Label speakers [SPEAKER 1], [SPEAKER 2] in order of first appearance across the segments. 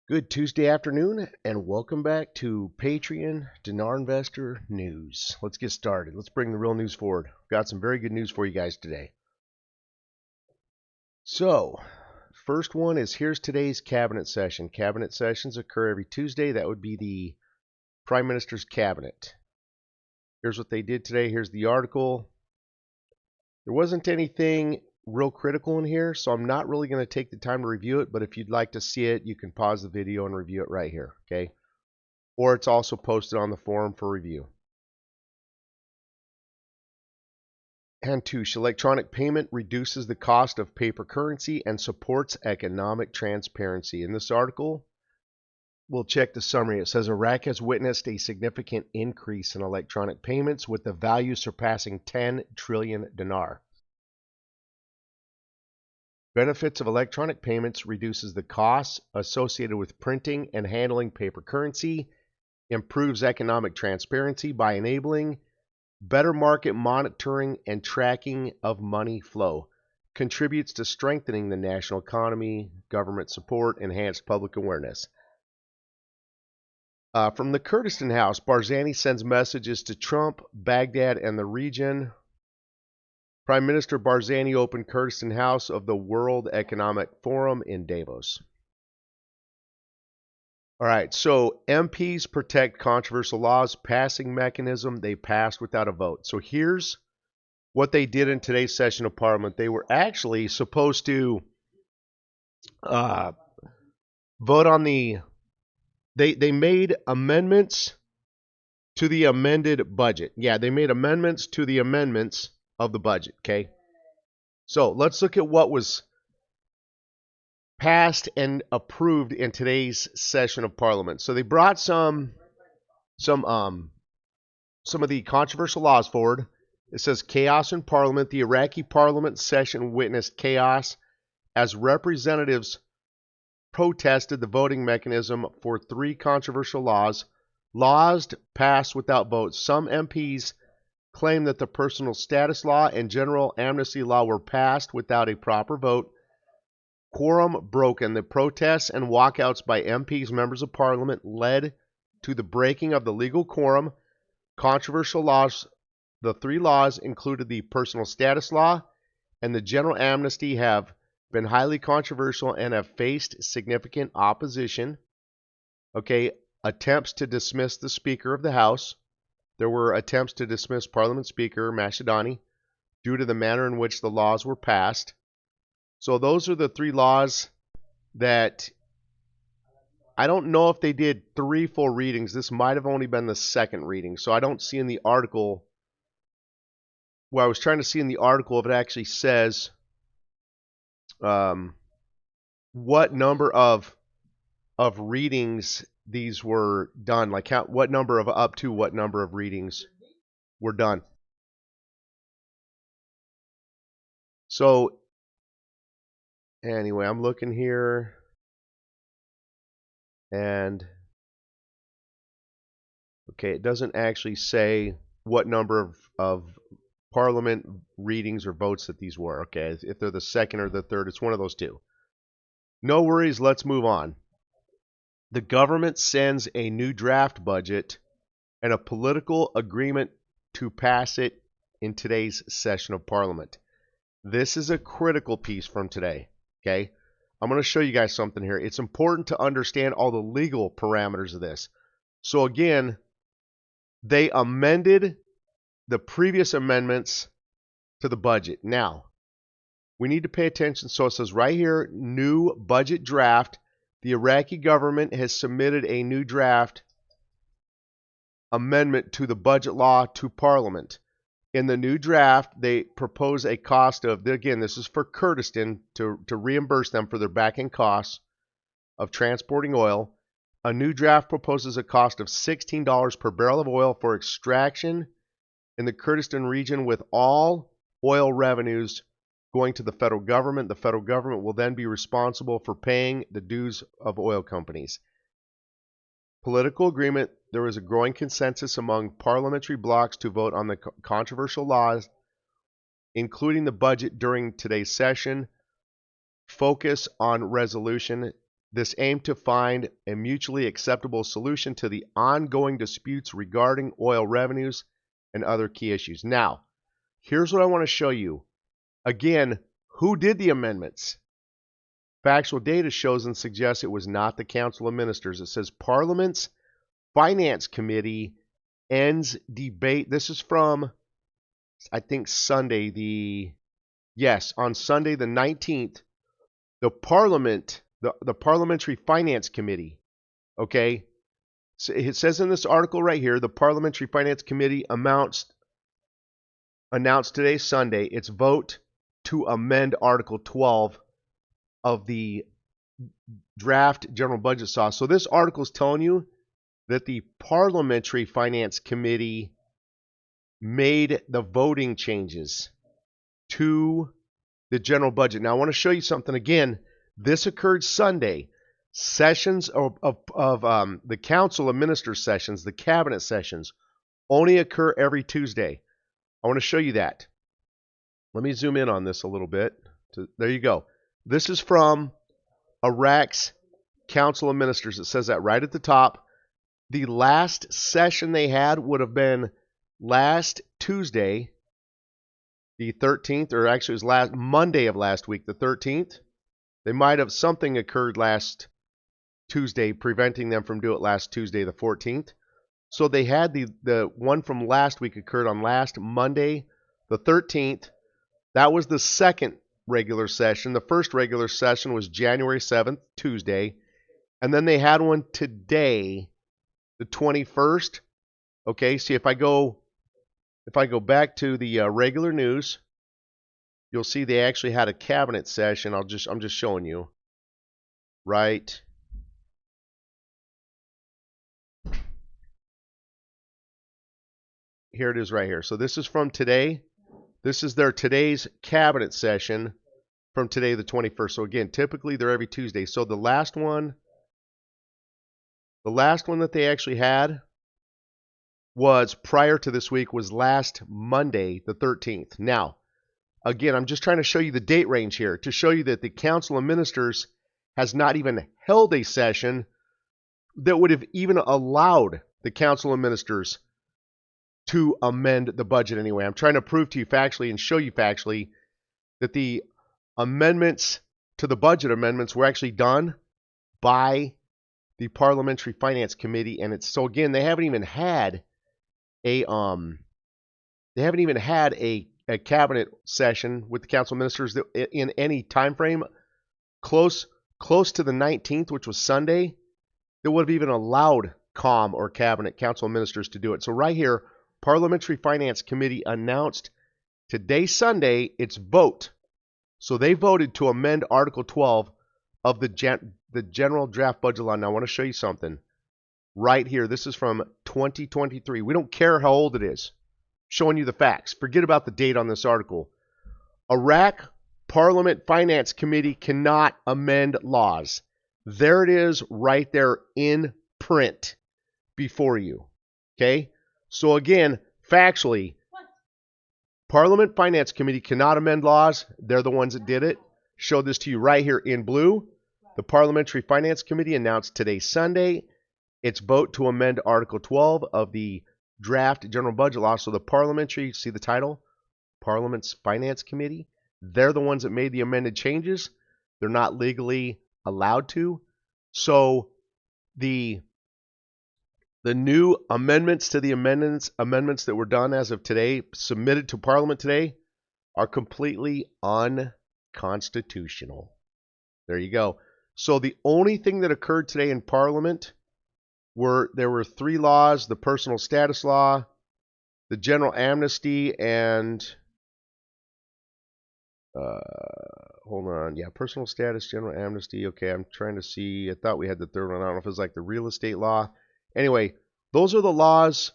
[SPEAKER 1] Good Tuesday afternoon, and welcome back to Patreon Dinar Investor News. Let's get started. Let's bring the real news forward. Got some very good news for you guys today. So, first one is here's today's cabinet session. Cabinet sessions occur every Tuesday. That would be the Prime Minister's cabinet. Here's what they did today. Here's the article. There wasn't anything real critical in here, so I'm not really going to take the time to review it, but if you'd like to see it, you can pause the video and review it right here, okay? Or it's also posted on the forum for review. Hantush, electronic payment reduces the cost of paper currency and supports economic transparency. In this article, we'll check the summary. It says Iraq has witnessed a significant increase in electronic payments with the value surpassing 10 trillion dinar. Benefits of electronic payments reduces the costs associated with printing and handling paper currency, improves economic transparency by enabling better market monitoring and tracking of money flow, contributes to strengthening the national economy, government support, enhanced public awareness. From the Kurdistan House, Barzani sends messages to Trump, Baghdad, and the region. Prime Minister Barzani opened Kurdistan House of the World Economic Forum in Davos. All right, so MPs protect controversial laws passing mechanism. They passed without a vote. So here's what they did in today's session of Parliament. They were actually supposed to vote on the. They made amendments to the amended budget. Yeah, they made amendments to the amendments of the budget. Okay, so let's look at what was passed and approved in today's session of Parliament. So they brought some of the controversial laws forward. It says chaos in Parliament. The Iraqi Parliament session witnessed chaos as representatives protested the voting mechanism for three controversial laws. Laws passed without votes. Some MPs claim that the personal status law and general amnesty law were passed without a proper vote. Quorum broken. The protests and walkouts by MPs, members of Parliament, led to the breaking of the legal quorum. Controversial laws, the three laws included the personal status law and the general amnesty, have been highly controversial and have faced significant opposition. Okay, attempts to dismiss the Speaker of the House. There were attempts to dismiss Parliament Speaker Mashadani due to the manner in which the laws were passed. So those are the three laws that I don't know if they did 3 full readings. This might have only been the second reading. So I don't see in the article, I was trying to see in the article if it actually says what number of readings these were done. Like what number of readings were done. So anyway, I'm looking here, and okay, it doesn't actually say what number of Parliament readings or votes that these were. Okay, if they're the second or the third, it's one of those two. No worries, let's move on. The government sends a new draft budget and a political agreement to pass it in today's session of Parliament. This is a critical piece from today, okay? I'm going to show you guys something here. It's important to understand all the legal parameters of this. So again, they amended the previous amendments to the budget. Now, we need to pay attention. So it says right here, new budget draft. The Iraqi government has submitted a new draft amendment to the budget law to Parliament. In the new draft, they propose a cost of, again, this is for Kurdistan, to reimburse them for their back-end costs of transporting oil. A new draft proposes a cost of $16 per barrel of oil for extraction in the Kurdistan region, with all oil revenues going to the federal government. The federal government will then be responsible for paying the dues of oil companies. Political agreement. There was a growing consensus among parliamentary blocs to vote on the controversial laws, including the budget during today's session. Focus on resolution. This aimed to find a mutually acceptable solution to the ongoing disputes regarding oil revenues and other key issues. Now, here's what I want to show you. Again, who did the amendments? Factual data shows and suggests it was not the Council of Ministers. It says Parliament's Finance Committee ends debate. This is from, I think, Sunday. On Sunday the 19th, the Parliamentary Finance Committee, okay? So it says in this article right here, the Parliamentary Finance Committee announced today, Sunday, its vote to amend Article 12 of the draft general budget law. So this article is telling you that the Parliamentary Finance Committee made the voting changes to the general budget. Now I want to show you something again. This occurred Sunday. Sessions of the Council of Ministers sessions, the cabinet sessions, only occur every Tuesday. I want to show you that. Let me zoom in on this a little bit. There you go. This is from Iraq's Council of Ministers. It says that right at the top. The last session they had would have been last Tuesday, the 13th, or actually it was last Monday of last week, the 13th. They might have, something occurred last Tuesday preventing them from doing it last Tuesday, the 14th. So they had the one from last week occurred on last Monday, the 13th. That was the second regular session. The first regular session was January 7th, Tuesday. And then they had one today, the 21st. Okay, see if I go back to the regular news, you'll see they actually had a cabinet session. I'm just showing you. Right. Here it is right here. So this is from today. This is their today's cabinet session from today, the 21st. So again, typically they're every Tuesday. So the last one that they actually had was prior to this week was last Monday, the 13th. Now, again, I'm just trying to show you the date range here to show you that the Council of Ministers has not even held a session that would have even allowed the Council of Ministers to amend the budget anyway. I'm trying to prove to you factually and show you factually that the amendments to the budget amendments were actually done by the Parliamentary Finance Committee, and it's so again they haven't even had a cabinet session with the Council of Ministers that, in any time frame close to the 19th, which was Sunday, that would have even allowed COM or Cabinet Council of Ministers to do it. So right here, Parliamentary Finance Committee announced today, Sunday, its vote. So they voted to amend Article 12 of the General Draft Budget Law. Now I want to show you something. Right here, this is from 2023. We don't care how old it is. Showing you the facts. Forget about the date on this article. Iraq Parliament Finance Committee cannot amend laws. There it is right there in print before you. Okay? So again, factually, Parliament Finance Committee cannot amend laws. They're the ones that did it. Show this to you right here in blue. The Parliamentary Finance Committee announced today, Sunday, its vote to amend Article 12 of the Draft General Budget Law. So the Parliamentary, see the title? Parliament's Finance Committee. They're the ones that made the amended changes. They're not legally allowed to. So the new amendments to the amendments that were done as of today, submitted to Parliament today, are completely unconstitutional. There you go. So the only thing that occurred today in Parliament there were three laws: the personal status law, the general amnesty, and hold on. Yeah, personal status, general amnesty. Okay, I'm trying to see. I thought we had the third one. I don't know if it was like the real estate law. Anyway, those are the laws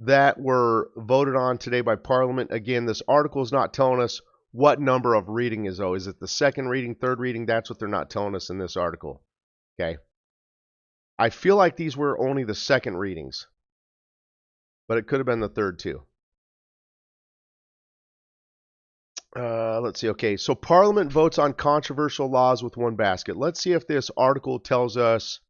[SPEAKER 1] that were voted on today by Parliament. Again, this article is not telling us what number of reading is, though. Is it the second reading, third reading? That's what they're not telling us in this article. Okay. I feel like these were only the second readings, but it could have been the third too. Let's see. Okay, so Parliament votes on controversial laws with one basket. Let's see if this article tells us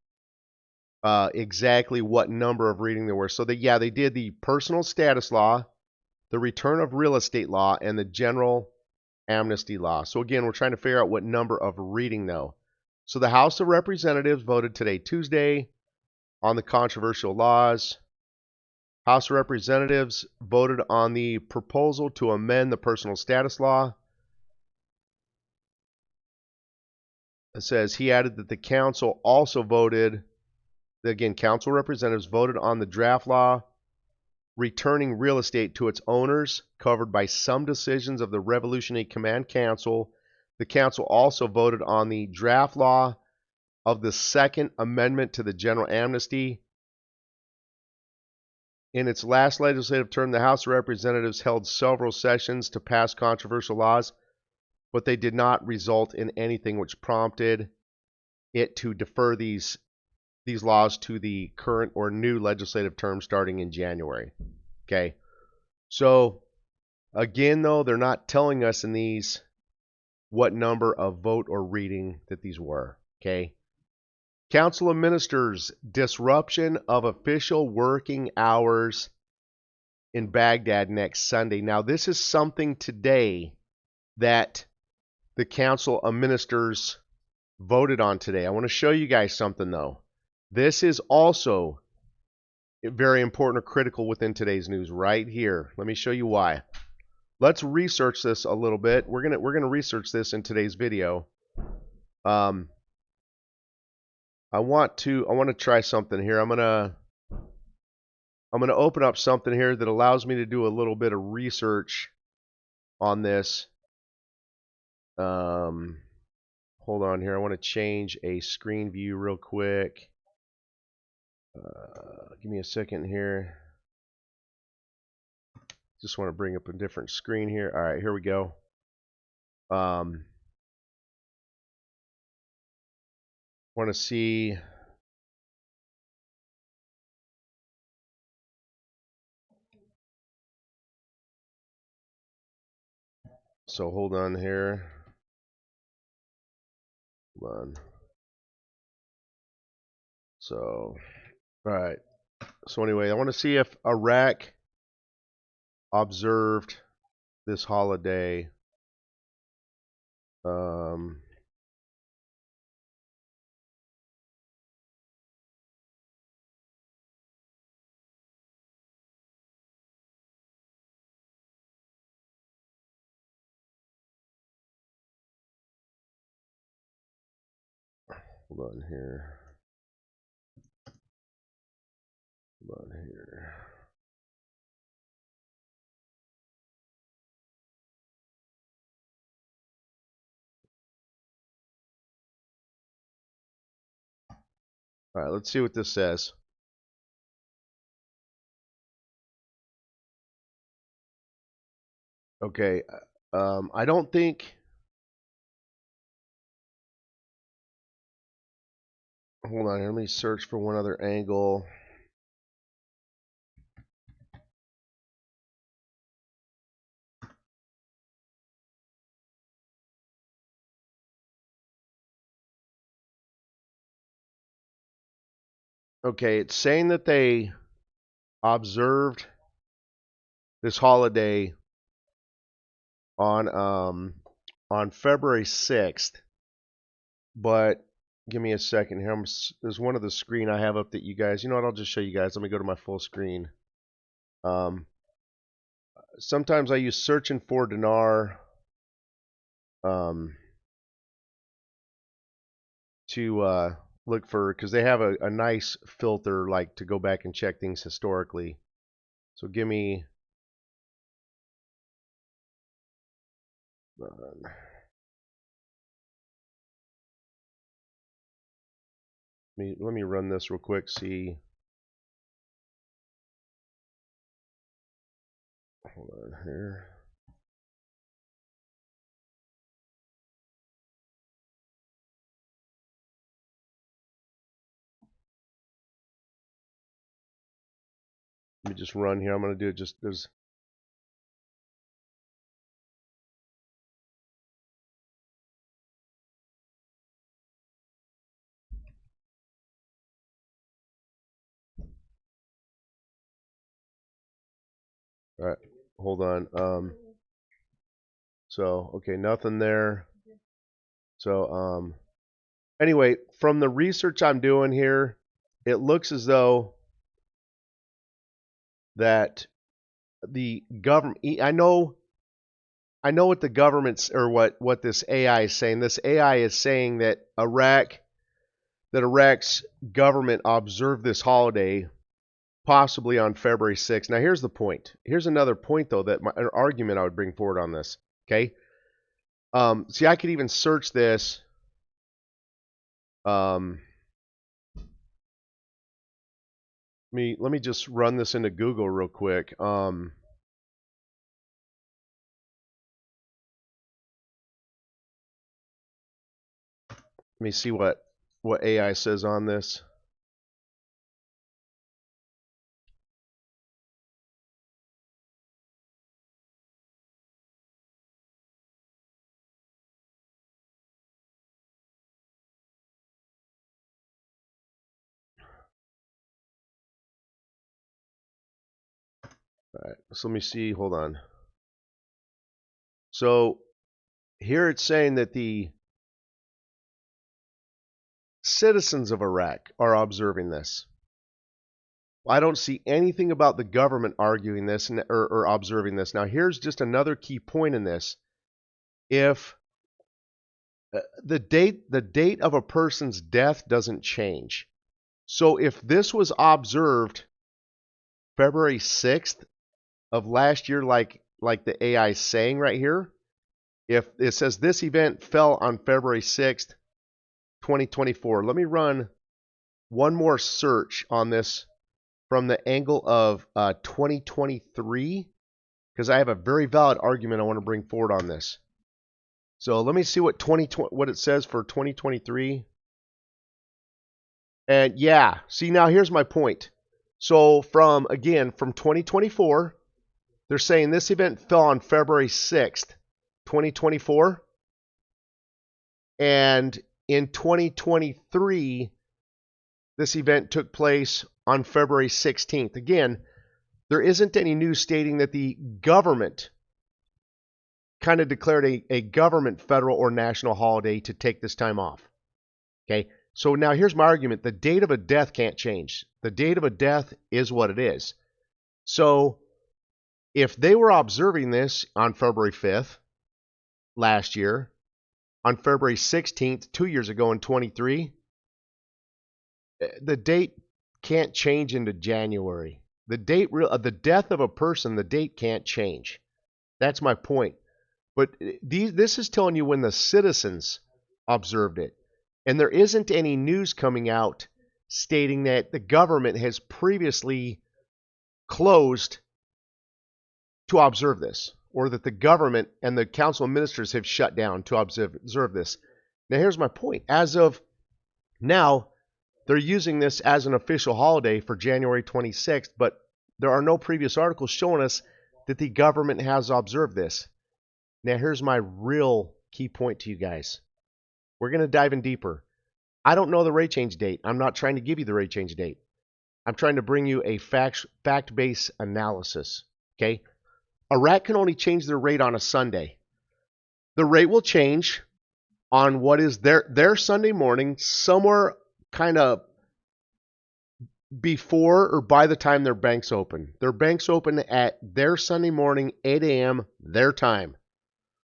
[SPEAKER 1] exactly what number of reading there were. So they did the personal status law, the return of real estate law, and the general amnesty law. So again, we're trying to figure out what number of reading though. So the House of Representatives voted today, Tuesday, on the controversial laws. House of Representatives voted on the proposal to amend the personal status law. It says he added that the council also voted, again, council representatives voted on the draft law returning real estate to its owners, covered by some decisions of the Revolutionary Command Council. The council also voted on the draft law of the Second Amendment to the General Amnesty. In its last legislative term, the House of Representatives held several sessions to pass controversial laws, but they did not result in anything which prompted it to defer these laws to the current or new legislative term starting in January. Okay. So again, though, they're not telling us in these what number of vote or reading that these were. Okay. Council of Ministers, disruption of official working hours in Baghdad next Sunday. Now, this is something today that the Council of Ministers voted on today. I want to show you guys something, though. This is also very important or critical within today's news right here. Let me show you why. Let's research this a little bit. We're gonna research this in today's video. I want to try something here. I'm gonna open up something here that allows me to do a little bit of research on this. Hold on here. I want to change a screen view real quick. Give me a second here. Just want to bring up a different screen here. All right, here we go. Want to see. So hold on here. Hold on. So, all right. So anyway, I want to see if Iraq observed this holiday. Hold on here. Hold on here. All right, let's see what this says. Okay, I don't think. Hold on here. Let me search for one other angle. Okay, it's saying that they observed this holiday on February 6th, but give me a second here. There's one of the screen I have up that you guys. You know what? I'll just show you guys. Let me go to my full screen. Sometimes I use searching for dinar to look for, because they have a nice filter like to go back and check things historically. So give me let me run this real quick. See, hold on here. Let me just run here. I'm going to do it just, All right, hold on. So okay, nothing there. So anyway, from the research I'm doing here, it looks as though that the government. I know what the government's or what this AI is saying. This AI is saying that Iraq's government observed this holiday possibly on February 6th. Now here's the point. Here's another point though that an argument I would bring forward on this. Okay. See, I could even search this. Let me just run this into Google real quick. Let me see what AI says on this. All right, so let me see. Hold on. So here it's saying that the citizens of Iraq are observing this. I don't see anything about the government arguing this or observing this. Now, here's just another key point in this. If the date of a person's death doesn't change. So if this was observed February 6th of last year, like the AI is saying right here, if it says this event fell on February 6th, 2024, let me run one more search on this from the angle of 2023, because I have a very valid argument I want to bring forward on this. So let me see what it says for 2023. And yeah, see, now here's my point. So from 2024, they're saying this event fell on February 6th, 2024. And in 2023, this event took place on February 16th. Again, there isn't any news stating that the government kind of declared a government federal or national holiday to take this time off. Okay, so now here's my argument. The date of a death can't change. The date of a death is what it is. So if they were observing this on February 5th last year, on February 16th, 2 years ago in 23, the date can't change into January. The date of the death of a person, the date can't change. That's my point. But this is telling you when the citizens observed it. And there isn't any news coming out stating that the government has previously closed to observe this, or that the government and the council of ministers have shut down to observe this. Now here's my point. As of now, they're using this as an official holiday for January 26th, but there are no previous articles showing us that the government has observed this. Now here's my real key point to you guys. We're going to dive in deeper. I don't know the rate change date. I'm not trying to give you the rate change date. I'm trying to bring you a fact-based analysis. Okay? Iraq can only change their rate on a Sunday. The rate will change on what is their Sunday morning, somewhere kind of before or by the time their banks open. Their banks open at their Sunday morning, 8 a.m. their time.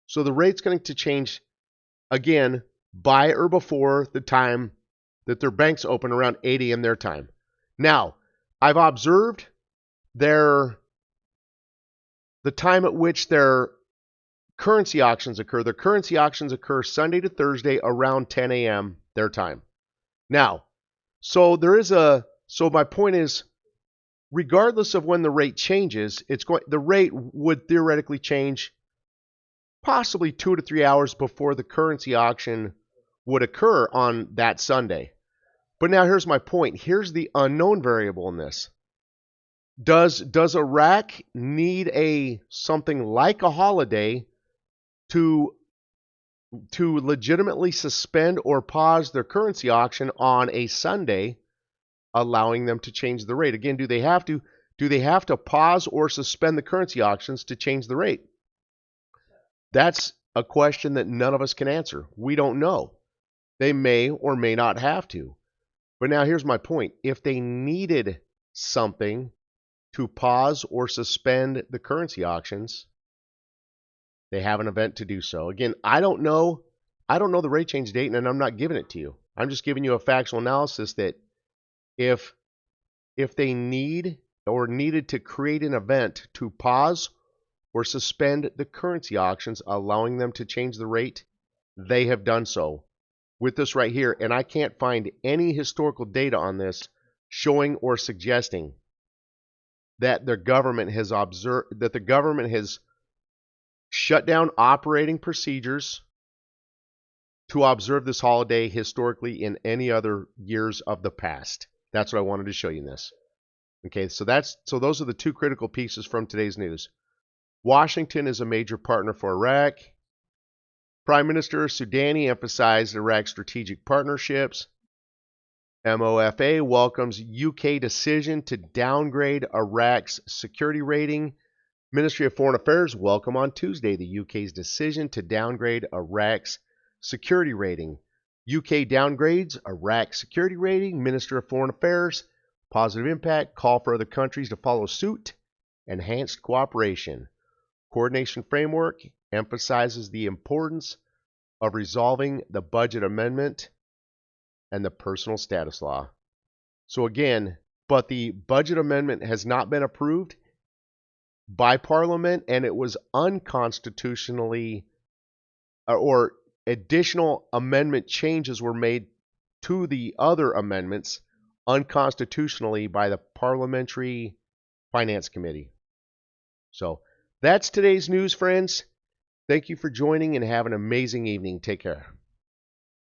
[SPEAKER 1] So the rate's going to change again by or before the time that their banks open around 8 a.m. their time. Now, I've observed the time at which their currency auctions occur. Their currency auctions occur Sunday to Thursday around 10 a.m. their time. Now, so my point is, regardless of when the rate changes, the rate would theoretically change possibly 2 to 3 hours before the currency auction would occur on that Sunday. But now here's my point. Here's the unknown variable in this. Does Iraq need something like a holiday to legitimately suspend or pause their currency auction on a Sunday, allowing them to change the rate? Again, do they have to? do they have to pause or suspend the currency auctions to change the rate? That's a question that none of us can answer. We don't know. They may or may not have to. But now here's my point. If they needed something to pause or suspend the currency auctions, they have an event to do so. Again, I don't know the rate change date, and I'm not giving it to you. I'm just giving you a factual analysis that if they need or needed to create an event to pause or suspend the currency auctions, allowing them to change the rate, they have done so with this right here. And I can't find any historical data on this showing or suggesting that the government has shut down operating procedures to observe this holiday historically in any other years of the past. That's what I wanted to show you in this. Okay, so those are the two critical pieces from today's news. Washington is a major partner for Iraq. Prime Minister Soudani emphasized Iraq's strategic partnerships. MOFA welcomes UK decision to downgrade Iraq's security rating. Ministry of Foreign Affairs welcome on Tuesday the UK's decision to downgrade Iraq's security rating. UK downgrades Iraq's security rating. Minister of Foreign Affairs, positive impact, call for other countries to follow suit. Enhanced cooperation. Coordination framework emphasizes the importance of resolving the budget amendment and the personal status law. So again, but the budget amendment has not been approved by Parliament, and it was unconstitutionally, or additional amendment changes were made to the other amendments unconstitutionally by the Parliamentary Finance Committee. So that's today's news, friends. Thank you for joining and have an amazing evening. Take care.